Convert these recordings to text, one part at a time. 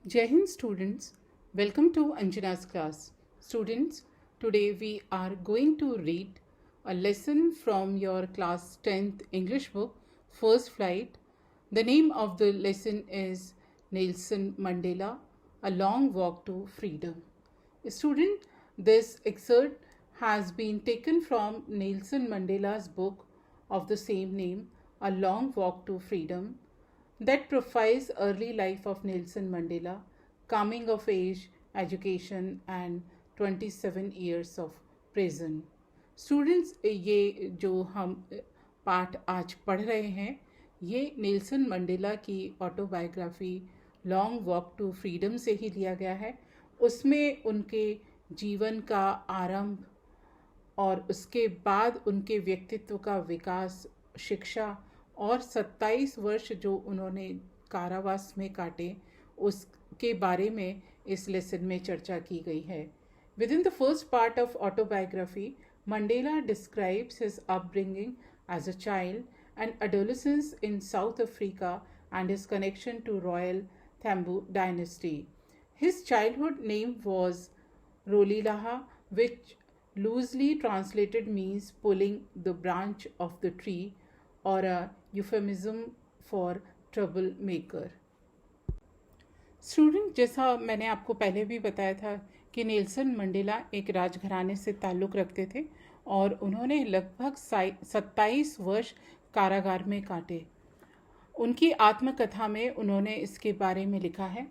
Jai Hind students, welcome to Anjana's class. Students, today we are going to read a lesson from your class 10th English book, First Flight. The name of the lesson is Nelson Mandela, A Long Walk to Freedom. Student, this excerpt has been taken from Nelson Mandela's book of the same name, A Long Walk to Freedom, that profiles early life of Nelson Mandela, coming of age, education and 27 years of prison. Students, ये जो हम पाठ आज पढ़ रहे हैं ये Nelson Mandela की autobiography long walk to freedom से ही लिया गया है। उसमें उनके जीवन का आरंभ और उसके बाद उनके व्यक्तित्व का विकास, शिक्षा और 27 वर्ष जो उन्होंने कारावास में काटे उसके बारे में इस लेसन में चर्चा की गई है। With in the first part of autobiography, Mandela describes his upbringing as a child and adolescence in South Africa and his connection to royal Tambo dynasty. His childhood name was Rolilaha, which loosely translated means pulling the branch of the tree or a euphemism for troublemaker. Student, जैसा मैंने आपको पहले भी बताया था कि Nelson Mandela एक राजघराने से ताल्लुक़ रखते थे और उन्होंने लगभग 27 वर्ष कारागार में काटे। उनकी आत्मकथा में उन्होंने इसके बारे में लिखा है।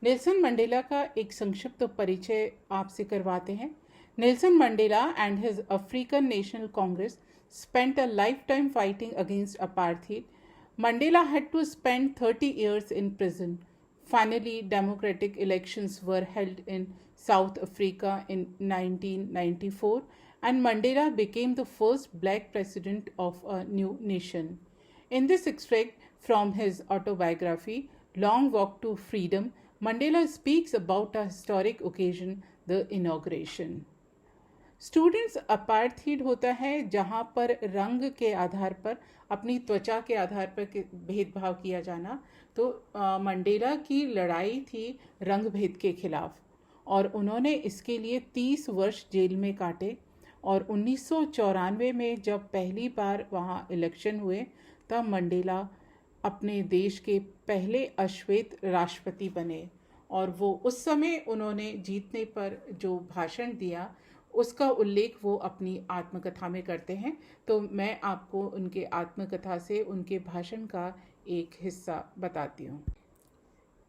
नेल्सन मंडेला का एक संक्षिप्त परिचय आपसे करवाते हैं। Nelson Mandela and his African national Congress spent a lifetime fighting against apartheid. Mandela had to spend 30 years in prison. Finally, democratic elections were held in South Africa in 1994, and Mandela became the first black president of a new nation. In this extract from his autobiography, Long Walk to Freedom, Mandela speaks about a historic occasion, the inauguration. Students, apartheid होता है जहाँ पर रंग के आधार पर, अपनी त्वचा के आधार पर भेदभाव किया जाना। तो मंडेला की लड़ाई थी रंग भेद के खिलाफ और उन्होंने इसके लिए 30 वर्ष जेल में काटे। और 1994 में जब पहली बार वहाँ इलेक्शन हुए तब मंडेला अपने देश के पहले अश्वेत राष्ट्रपति बने और वो उस समय उन्होंने जीतने पर जो भाषण दिया उसका उल्लेख वो अपनी आत्मकथा में करते हैं। तो मैं आपको उनके आत्मकथा से उनके भाषण का एक हिस्सा बताती हूँ।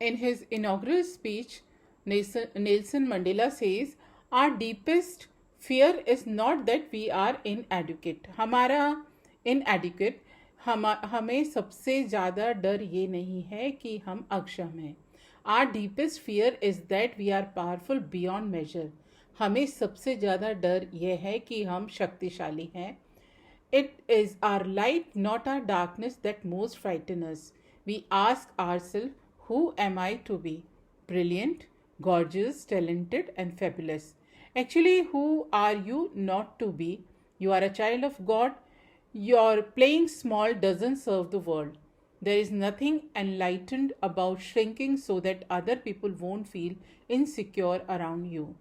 In his inaugural speech, Nelson Mandela says, our deepest fear is not that we are inadequate. हमारा इनएडुकेट हमें सबसे ज़्यादा डर ये नहीं है कि हम अक्षम हैं। Our deepest fear is that we are powerful beyond measure. हमें सबसे ज़्यादा डर यह है कि हम शक्तिशाली हैं। It is our light not our darkness that most frightens us. We ask ourselves, who am I to be? Brilliant, gorgeous, talented and fabulous. Actually who are you not to be? You are a child of God. Your playing small doesn't serve the world. There is nothing enlightened about shrinking so that other people won't feel insecure around you.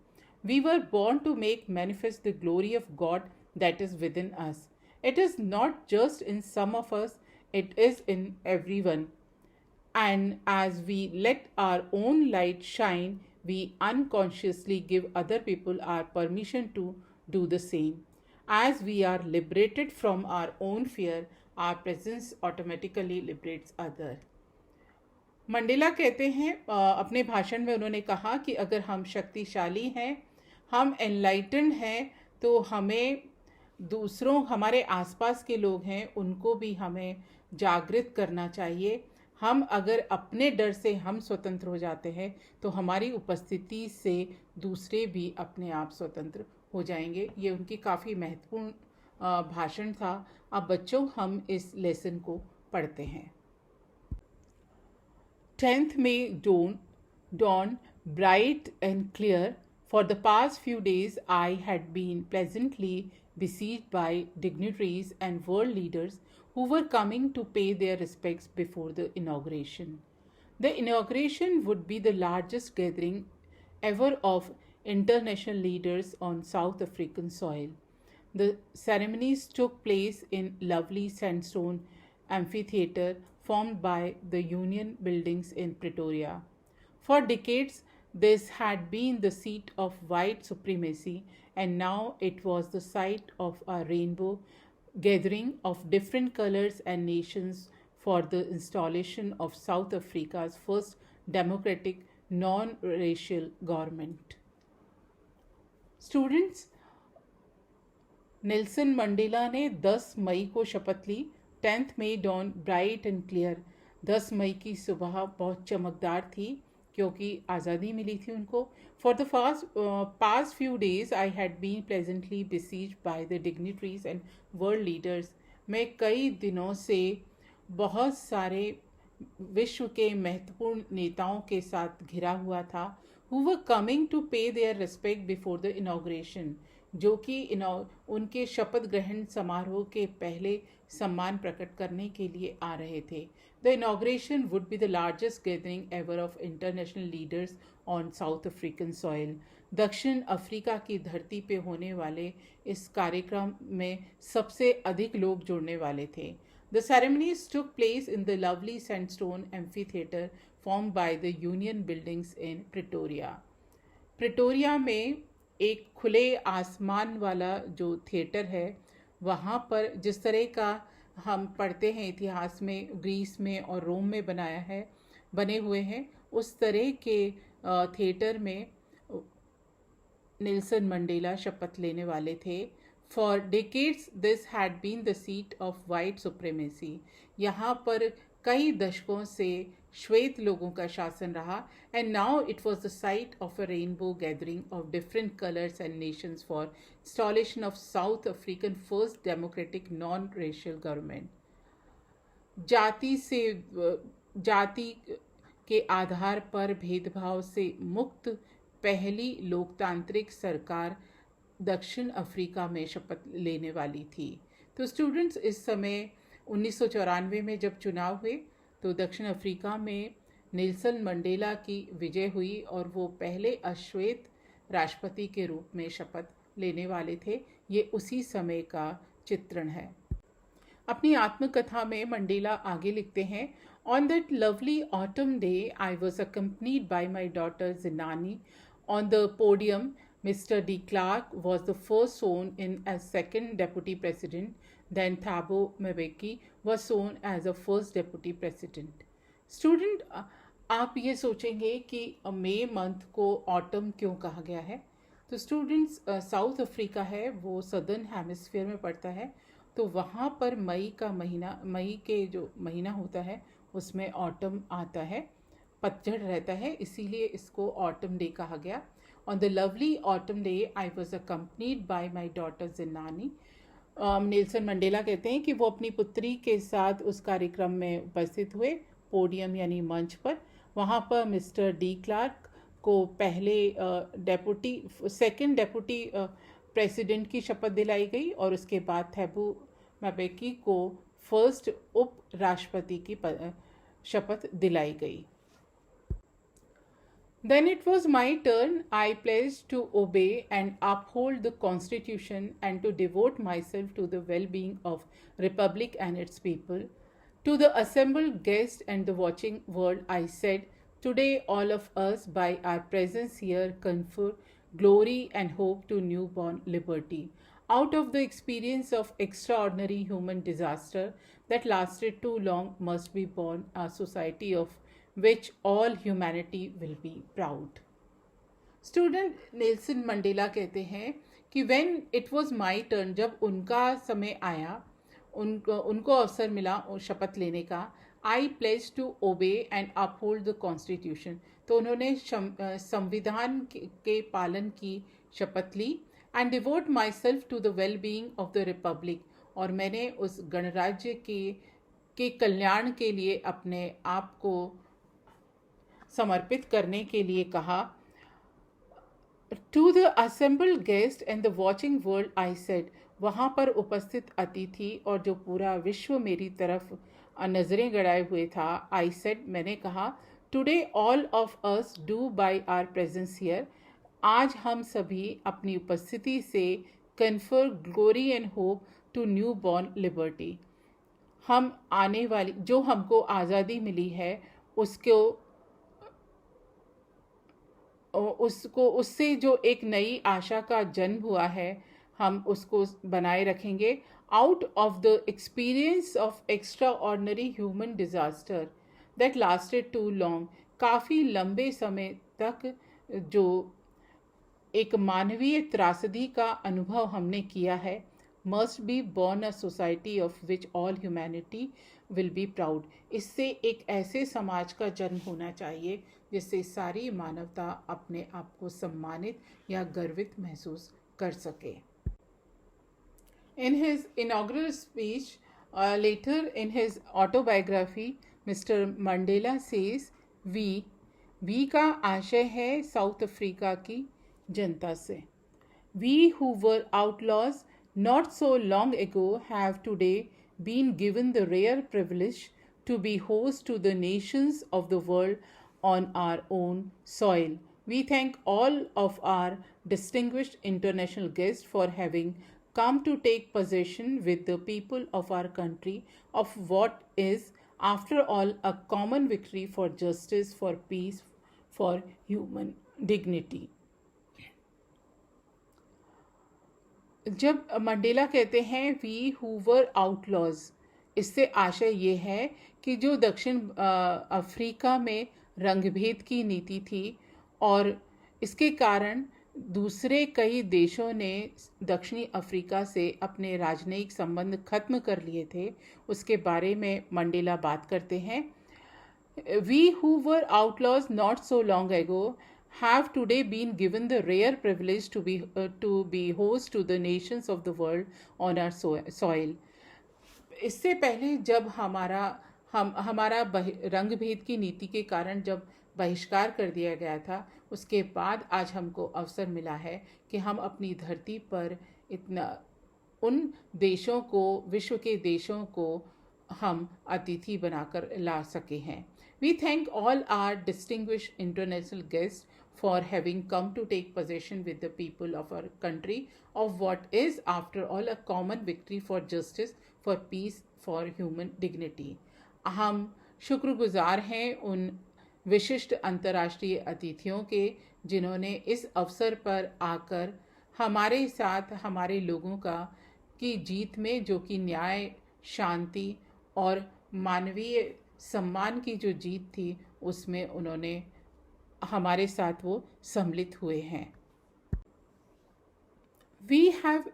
We were born to make manifest the glory of God that is within us. It is not just in some of us, it is in everyone. And as we let our own light shine, we unconsciously give other people our permission to do the same. As we are liberated from our own fear, our presence automatically liberates other. Mandela कहते हैं, अपने भाषण में उन्होंने कहा कि अगर हम शक्तिशाली हैं, हम एनलाइटेंड हैं, तो हमें दूसरों, हमारे आसपास के लोग हैं, उनको भी हमें जागृत करना चाहिए। हम अगर अपने डर से हम स्वतंत्र हो जाते हैं तो हमारी उपस्थिति से दूसरे भी अपने आप स्वतंत्र हो जाएंगे। ये उनकी काफ़ी महत्वपूर्ण भाषण था। अब बच्चों, हम इस लेसन को पढ़ते हैं। 10th May dawn bright and clear. For the past few days, I had been pleasantly besieged by dignitaries and world leaders who were coming to pay their respects before the inauguration. The inauguration would be the largest gathering ever of international leaders on South African soil. The ceremonies took place in lovely sandstone amphitheatre formed by the Union buildings in Pretoria. For decades, this had been the seat of white supremacy, and now it was the site of a rainbow gathering of different colors and nations for the installation of South Africa's first democratic non racial government. Students, Nelson Mandela ने 10 मई को शपथ ली. 10th May dawn bright and clear. 10 मई की सुबह बहुत चमकदार थी क्योंकि आज़ादी मिली थी उनको. For the past few days I had been pleasantly besieged by the dignitaries and world leaders. मैं कई दिनों से बहुत सारे विश्व के महत्वपूर्ण नेताओं के साथ घिरा हुआ था. Who were coming to pay their respect before the inauguration. जो कि उनके शपथ ग्रहण समारोह के पहले सम्मान प्रकट करने के लिए आ रहे थे. The inauguration would be the largest gathering ever of international leaders on south African soil. दक्षिण अफ्रीका की धरती पे होने वाले इस कार्यक्रम में सबसे अधिक लोग जुड़ने वाले थे. The ceremonies took place in the lovely sandstone amphitheatre formed by the union buildings in Pretoria. Pretoria में एक खुले आसमान वाला जो थिएटर है वहाँ पर जिस तरह का हम पढ़ते हैं इतिहास में ग्रीस में और रोम में बने हुए हैं, उस तरह के थिएटर में नेल्सन मंडेला शपथ लेने वाले थे. For decades this had been the seat of white supremacy. यहाँ पर कई दशकों से श्वेत लोगों का शासन रहा. And now it was the site of a rainbow gathering of different colours and Nations for installation of south African first democratic non racial government. जाति के आधार पर भेदभाव से मुक्त पहली लोकतांत्रिक सरकार दक्षिण अफ्रीका में शपथ लेने वाली थी. तो स्टूडेंट्स, इस समय 1994 में जब चुनाव हुए तो दक्षिण अफ्रीका में नेल्सन मंडेला की विजय हुई और वो पहले अश्वेत राष्ट्रपति के रूप में शपथ लेने वाले थे. ये उसी समय का चित्रण है. अपनी आत्मकथा में मंडेला आगे लिखते हैं, on that lovely autumn day I was accompanied by my daughter Zenani. On the podium Mr. de Klerk was the first sworn in as second deputy president. Then Thabo Mbeki was sworn as the first deputy president. Student, आप ये सोचेंगे कि मई month को autumn क्यों कहा गया है. तो स्टूडेंट्स, साउथ अफ्रीका है वो सदर्न हेमिस्फीयर में पड़ता है, तो वहाँ पर मई के जो महीना होता है उसमें ऑटम आता है, पतझड़ रहता है, इसीलिए इसको ऑटम डे कहा गया. On the lovely autumn day, I was accompanied by my daughter Zinani. Nelson Mandela कहते हैं कि वो अपनी पुत्री के साथ उस कार्यक्रम में उपस्थित हुए, पोडियम यानी मंच पर. वहाँ पर मिस्टर डी क्लार्क को पहले सेकंड डेपुटी प्रेसिडेंट की शपथ दिलाई गई और उसके बाद थैबू मैबेकी को फर्स्ट उप राष्ट्रपति की शपथ दिलाई गई. Then it was my turn. I pledged to obey and uphold the Constitution and to devote myself to the well-being of Republic and its people. To the assembled guests and the watching world, I said, today all of us by our presence here confer glory and hope to newborn liberty. Out of the experience of extraordinary human disaster that lasted too long must be born a society of which all humanity will be proud. Student, Nelson Mandela कहते हैं कि when it was my turn, जब उनका समय आया, उनको अवसर मिला शपथ लेने का, I pledged to obey and uphold the constitution. तो उन्होंने संविधान के पालन की शपथ ली. and devote myself to the well-being of the republic. और मैंने उस गणराज्य के कल्याण के लिए अपने आप को समर्पित करने के लिए कहा. To the assembled guest and the watching world I said, वहाँ पर उपस्थित अतिथि और जो पूरा विश्व मेरी तरफ नज़रें गड़ाए हुए था, I said, मैंने कहा, today all of us do by our presence here, आज हम सभी अपनी उपस्थिति से confer glory and hope to newborn liberty. हम आने वाली जो हमको आज़ादी मिली है उसको उससे जो एक नई आशा का जन्म हुआ है हम उसको बनाए रखेंगे। Out of the experience of extraordinary human disaster that lasted too long, काफ़ी लंबे समय तक जो एक मानवीय त्रासदी का अनुभव हमने किया है, must be born a society of which all humanity will be proud, इससे एक ऐसे समाज का जन्म होना चाहिए जिससे सारी मानवता अपने आप को सम्मानित या गर्वित महसूस कर सके। In his inaugural speech, later in his autobiography, Mr. Mandela says, we का आशय है साउथ अफ्रीका की जनता से। We who were outlaws not so long ago have today been given the rare privilege to be host to the nations of the world on our own soil. We thank all of our distinguished international guests for having come to take possession with the people of our country of what is, after all, a common victory for justice, for peace, for human dignity. जब Mandela कहते हैं we who were outlaws, इससे आशय ये है कि जो दक्षिण अफ्रीका में रंगभेद की नीति थी और इसके कारण दूसरे कई देशों ने दक्षिणी अफ्रीका से अपने राजनयिक संबंध खत्म कर लिए थे, उसके बारे में मंडेला बात करते हैं। We who were outlaws not so long ago have today been given the rare privilege to be host to the nations of the world on our soil. इससे पहले जब हमारा रंग भेद की नीति के कारण जब बहिष्कार कर दिया गया था, उसके बाद आज हमको अवसर मिला है कि हम अपनी धरती पर उन देशों को, विश्व के देशों को हम अतिथि बनाकर ला सके हैं। We thank all our distinguished international guests for having come to take possession with the people of our country of what is, after all, a common victory for justice, for peace, for human dignity. हम शुक्रगुजार हैं उन विशिष्ट अंतर्राष्ट्रीय अतिथियों के जिन्होंने इस अवसर पर आकर हमारे साथ हमारे लोगों की जीत में, जो कि न्याय, शांति और मानवीय सम्मान की जो जीत थी, उसमें उन्होंने हमारे साथ वो सम्मिलित हुए हैं। We have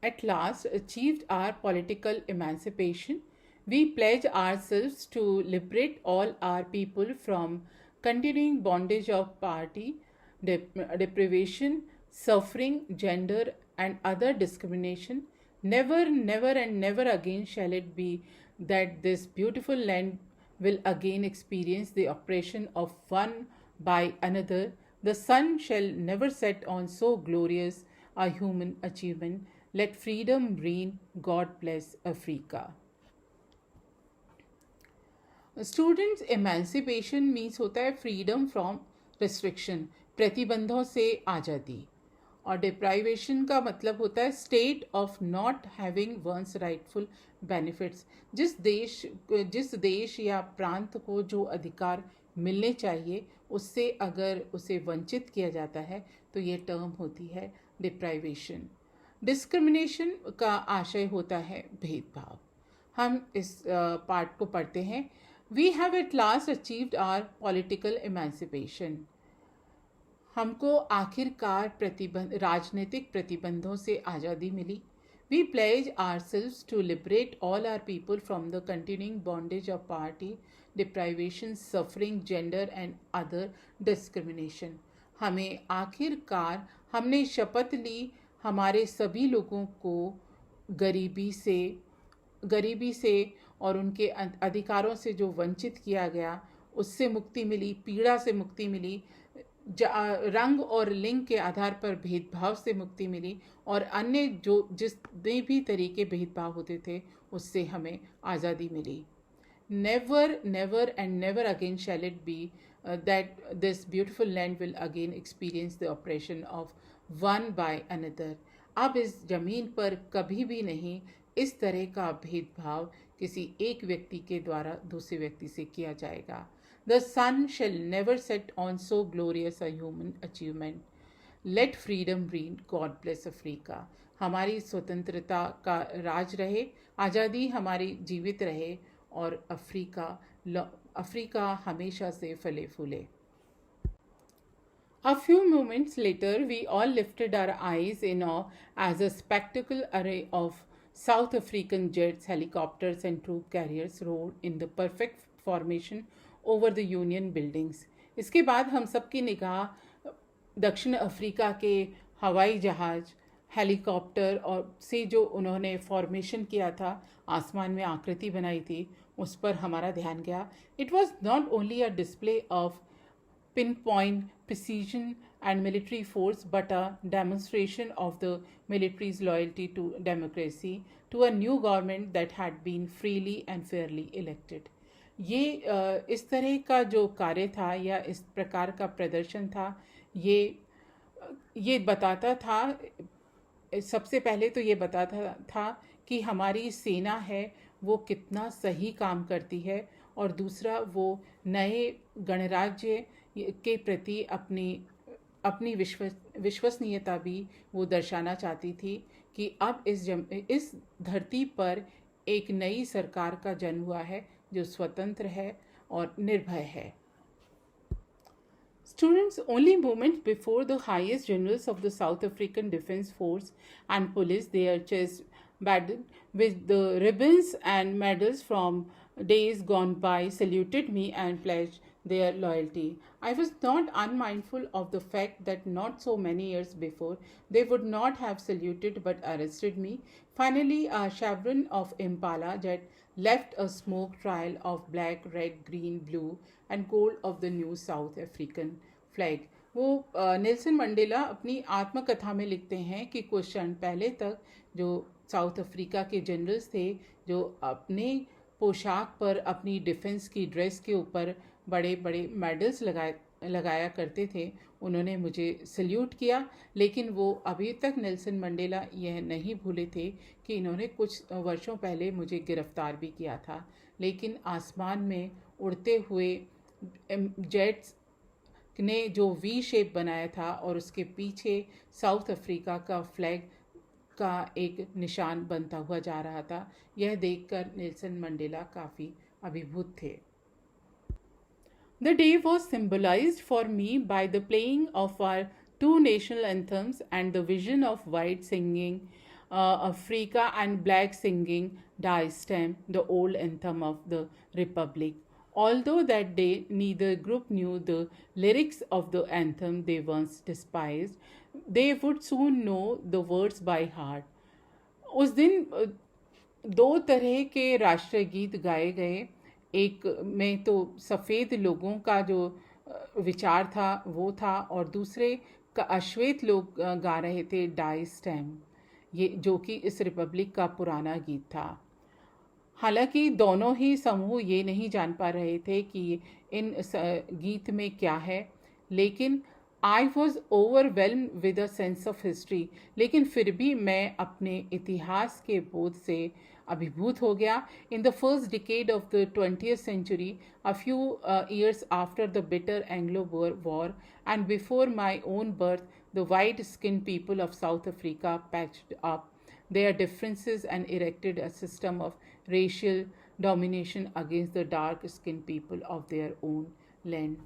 at last achieved our political emancipation. We pledge ourselves to liberate all our people from continuing bondage of poverty, deprivation, suffering, gender, and other discrimination. Never, never, and never again shall it be that this beautiful land will again experience the oppression of one by another. The sun shall never set on so glorious a human achievement. Let freedom reign. God bless Africa. Students emancipation means होता है freedom from restriction, प्रतिबंधों से आज़ादी, और deprivation का मतलब होता है state of not having one's rightful benefits, जिस देश या प्रांत को जो अधिकार मिलने चाहिए उससे अगर उसे वंचित किया जाता है तो ये टर्म होती है डिप्राइवेशन। डिस्क्रिमिनेशन का आशय होता है भेदभाव। हम इस पार्ट को पढ़ते हैं। We have at last achieved our political emancipation, हमको आखिरकार राजनीतिक प्रतिबंधों से आज़ादी मिली। We pledge ourselves to liberate all our people from the continuing bondage of poverty, deprivation, suffering, gender and other discrimination. हमें आखिरकार हमने शपथ ली हमारे सभी लोगों को गरीबी से और उनके अधिकारों से जो वंचित किया गया उससे मुक्ति मिली, पीड़ा से मुक्ति मिली, रंग और लिंग के आधार पर भेदभाव से मुक्ति मिली और अन्य जितने भी तरीके भेदभाव होते थे उससे हमें आज़ादी मिली। Never never and never again shall it be that this beautiful land will again experience the oppression of one by another. अब इस जमीन पर कभी भी नहीं इस तरह का भेदभाव किसी एक व्यक्ति के द्वारा दूसरे व्यक्ति से किया जाएगा. The sun shall never set on so glorious a human achievement. Let freedom reign. God bless Africa. हमारी स्वतंत्रता का राज रहे, आज़ादी हमारी जीवित रहे और अफ्रीका हमेशा से फले फूले. A few moments later, we all lifted our eyes in awe as a spectacle array of South African jets, helicopters, and troop carriers rode in the perfect formation over the Union buildings. इसके बाद हम सबकी निगाह दक्षिण Africa के हवाई जहाज, helicopter और से जो उन्होंने फॉर्मेशन किया था, आसमान में आकृति बनाई थी, उस पर हमारा ध्यान गया. It was not only a display of pinpoint precision and military force, but a demonstration of the military's loyalty to democracy, to a new government that had been freely and fairly elected. ये इस तरह का जो कार्य था या इस प्रकार का प्रदर्शन था, ये बताता था, सबसे पहले तो ये बताता था कि हमारी सेना है वो कितना सही काम करती है, और दूसरा वो नए गणराज्य के प्रति अपनी विश्वसनीयता भी वो दर्शाना चाहती थी कि अब इस धरती पर एक नई सरकार का जन्म हुआ है जो स्वतंत्र है और निर्भय है. Students, only moments before the highest generals of the South African Defence Force and Police, their chests burdened with the ribbons and medals from days gone by, saluted me and pledged their loyalty. I was not unmindful of the fact that not so many years before they would not have saluted but arrested me. Finally, a chevron of Impala jet left a smoke trail of black, red, green, blue and gold of the new South African flag. वो Nelson Mandela अपनी आत्मकथा में लिखते हैं कि कुछ क्षण पहले तक जो साउथ अफ्रीका के जनरल्स थे, जो अपने पोशाक पर, अपनी डिफेंस की ड्रेस के ऊपर बड़े बड़े मेडल्स लगाया करते थे, उन्होंने मुझे सल्यूट किया. लेकिन वो अभी तक नेल्सन मंडेला यह नहीं भूले थे कि इन्होंने कुछ वर्षों पहले मुझे गिरफ्तार भी किया था. लेकिन आसमान में उड़ते हुए जेट्स ने जो वी शेप बनाया था और उसके पीछे साउथ अफ्रीका का फ्लैग का एक निशान बनता हुआ जा रहा था, यह देखकर नेल्सन मंडेला काफ़ी अभिभूत थे. The day was symbolized for me by the playing of our two national anthems and the vision of white singing Africa and black singing Die Stem, the old anthem of the Republic. Although that day neither group knew the lyrics of the anthem they once despised, they would soon know the words by heart. उस दिन दो तरह के राष्ट्रीय गीत गाए गए. एक में तो सफ़ेद लोगों का जो विचार था वो था, और दूसरे का अश्वेत लोग गा रहे थे डाई स्टेम, ये जो कि इस रिपब्लिक का पुराना गीत था. हालांकि दोनों ही समूह ये नहीं जान पा रहे थे कि इन गीत में क्या है, लेकिन I was overwhelm with a sense of history. लेकिन फिर भी मैं अपने इतिहास के बोध से अभिभूत हो गया. In the first decade of the 20th century, a few years after the bitter Anglo-Boer War and before my own birth, the white-skinned people of South Africa patched up their differences and erected a system of racial domination against the dark-skinned people of their own land.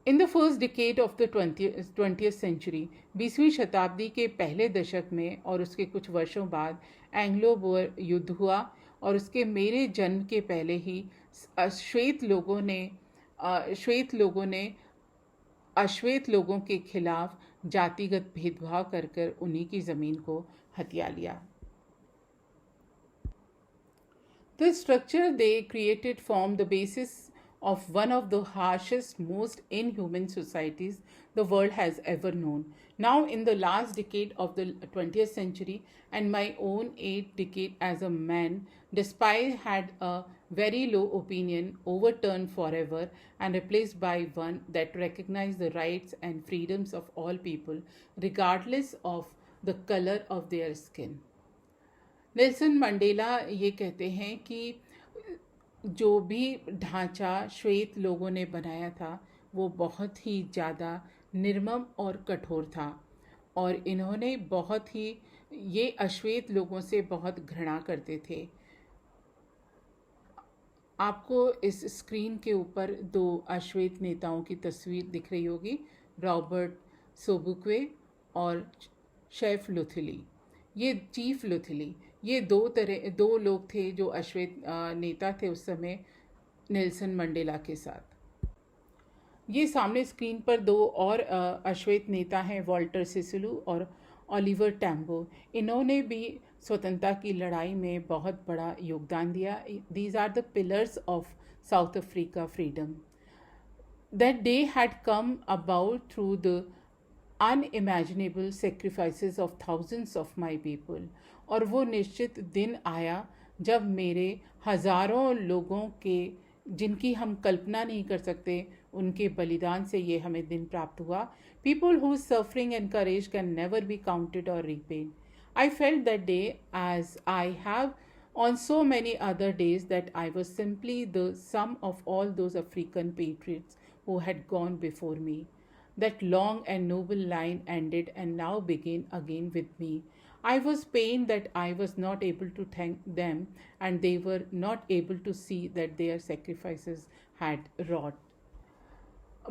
In the first decade of the 20th century, 20वीं शताब्दी के पहले दशक में और उसके कुछ वर्षों बाद एंग्लो बोअर युद्ध हुआ, और उसके मेरे जन्म के पहले ही श्वेत लोगों ने अश्वेत लोगों के खिलाफ जातिगत भेदभाव कर उन्हीं की ज़मीन को हथिया लिया. The structure they created formed the basis of one of the harshest, most inhuman societies the world has ever known. Now, in the last decade of the 20th century and my own 8th decade as a man, despite had a very low opinion overturned forever and replaced by one that recognized the rights and freedoms of all people, regardless of the color of their skin. Nelson Mandela ये कहते हैं कि जो भी ढांचा श्वेत लोगों ने बनाया था वो बहुत ही ज़्यादा निर्मम और कठोर था, और इन्होंने बहुत ही ये अश्वेत लोगों से बहुत घृणा करते थे। आपको इस स्क्रीन के ऊपर दो अश्वेत नेताओं की तस्वीर दिख रही होगी, रॉबर्ट सोबुक्वे और शेफ लुथली। ये चीफ लुथली, ये दो लोग थे जो अश्वेत नेता थे उस समय नेल्सन मंडेला के साथ। ये सामने स्क्रीन पर दो और अश्वेत नेता हैं, वॉल्टर सिसुलू और ओलिवर टैम्बो। इन्होंने भी स्वतंत्रता की लड़ाई में बहुत बड़ा योगदान दिया। These are the pillars of South Africa freedom. That day had come about through the unimaginable sacrifices of thousands of my people. और वो निश्चित दिन आया जब मेरे हज़ारों लोगों के, जिनकी हम कल्पना नहीं कर सकते, उनके बलिदान से ये हमें दिन प्राप्त हुआ। People whose suffering and courage can never be counted or repaid. I felt that day, as I have on so many other days, that I was simply the sum of all those African patriots who had gone before me. That long and noble line ended and now began again with me. I was pained that I was not able to thank them, and they were not able to see that their sacrifices had wrought.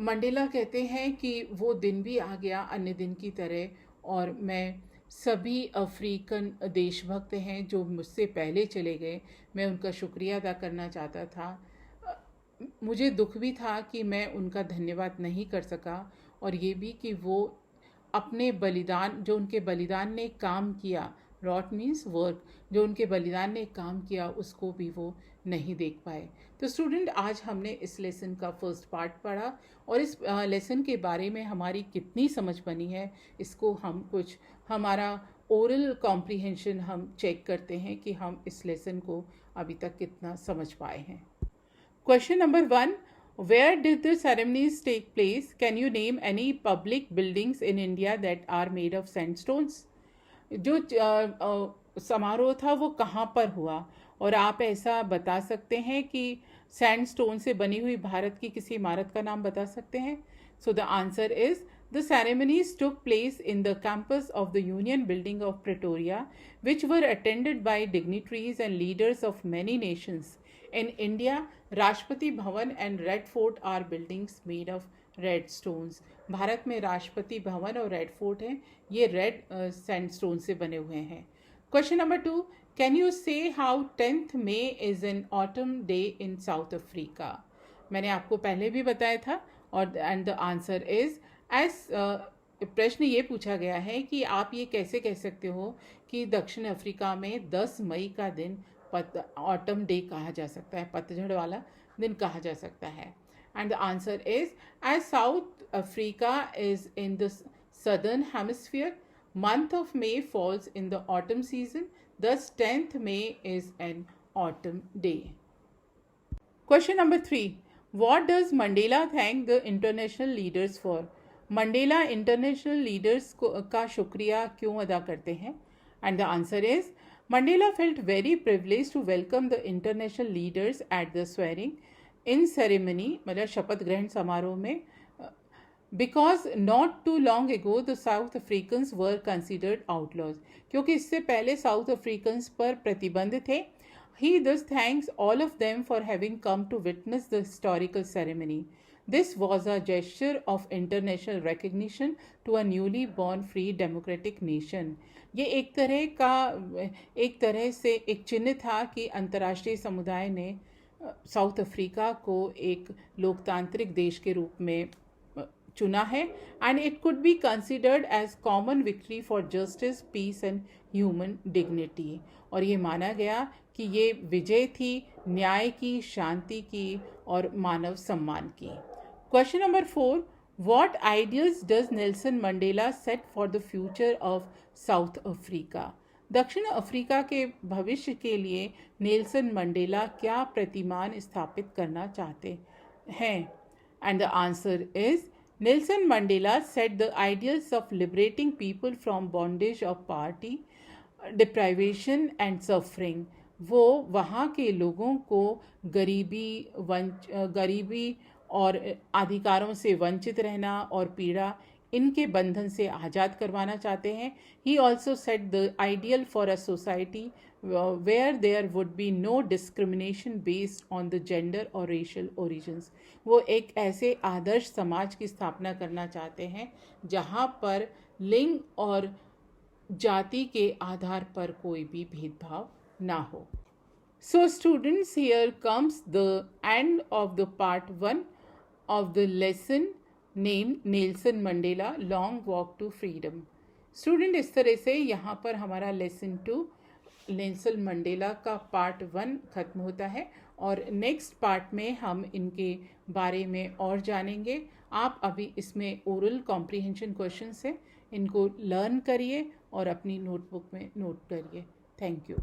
Mandela कहते हैं कि वो दिन भी आ गया अन्य दिन की तरह, और मैं सभी अफ्रीकन देशभक्त हैं जो मुझसे पहले चले गए, मैं उनका शुक्रिया अदा करना चाहता था। मुझे दुख भी था कि मैं उनका धन्यवाद नहीं कर सका, और ये भी कि वो अपने बलिदान, जो उनके बलिदान ने काम किया, रॉट मीन्स वर्क, जो उनके बलिदान ने काम किया उसको भी वो नहीं देख पाए। तो स्टूडेंट, आज हमने इस लेसन का फर्स्ट पार्ट पढ़ा, और इस लेसन के बारे में हमारी कितनी समझ बनी है इसको हम कुछ हमारा ओरल कॉम्प्रीहेंशन हम चेक करते हैं कि हम इस लेसन को अभी तक कितना समझ पाए हैं। Question number 1, where did the ceremonies take place? Can you name any public buildings in India that are made of sandstones? जो समारोह था वो कहाँ पर हुआ, और आप ऐसा बता सकते हैं कि सैंडस्टोन से बनी हुई भारत की किसी इमारत का नाम बता सकते हैं? So the answer is the ceremonies took place in the campus of the Union Building of Pretoria, which were attended by dignitaries and leaders of many nations. In India, Rashtrapati Bhavan and Red Fort are buildings made of red stones. Bharat में राष्ट्रपति भवन और red fort हैं, ये red sandstone से बने हुए हैं। Question number 2, can you से how 10th May is an autumn day in south Africa? मैंने आपको पहले भी बताया था, और एंड द आंसर इज प्रश्न ये पूछा गया है कि आप ये कैसे कह सकते हो कि दक्षिण अफ्रीका में 10 मई का दिन ऑटम डे कहा जा सकता है, पतझड़ वाला दिन कहा जा सकता है। And the answer is as South Africa is in the southern hemisphere, month of May falls in the autumn season, thus 10th May is an autumn day. Question number 3, what does Mandela thank the international leaders for? Mandela international leaders का शुक्रिया क्यों अदा करते हैं? And the answer is Mandela felt very privilege to welcome the international leaders at the swearing in ceremony, मतलब शपथ ग्रहण समारोह में, because not too long ago the South Africans were considered outlaws, क्योंकि इससे पहले साउथ अफ्रीकन्स पर प्रतिबंध थे। He thus thanks all of them for having come to witness the historical ceremony. This was a gesture of international recognition to a newly born free democratic nation. ये एक तरह से एक चिन्ह था कि अंतर्राष्ट्रीय समुदाय ने साउथ अफ्रीका को एक लोकतांत्रिक देश के रूप में चुना है, and it could be considered as common victory for justice, peace and human dignity. और ये माना गया कि ये विजय थी न्याय की, शांति की और मानव सम्मान की। Question number 4, what ideals does Nelson Mandela set for the future of South Africa? दक्षिण अफ्रीका के भविष्य के लिए नेल्सन मंडेला क्या प्रतिमान स्थापित करना चाहते हैं? And the answer is Nelson Mandela set the ideals of liberating people from bondage of poverty, deprivation and suffering. वो वहाँ के लोगों को गरीबी और अधिकारों से वंचित रहना और पीड़ा, इनके बंधन से आज़ाद करवाना चाहते हैं। He also set the ideal for a society where there would be no discrimination based on the gender or racial origins. वो एक ऐसे आदर्श समाज की स्थापना करना चाहते हैं जहाँ पर लिंग और जाति के आधार पर कोई भी भेदभाव ना हो। So students, here comes the end of the part 1 of the lesson named Nelson Mandela Long Walk to Freedom. Student, इस तरह से यहाँ पर हमारा लेसन 2 नेल्सन मंडेला का पार्ट 1 ख़त्म होता है और नेक्स्ट पार्ट में हम इनके बारे में और जानेंगे। आप अभी इसमें ओरल कॉम्प्रिहेंशन क्वेश्चंस हैं, इनको लर्न करिए और अपनी नोटबुक में नोट करिए। Thank you.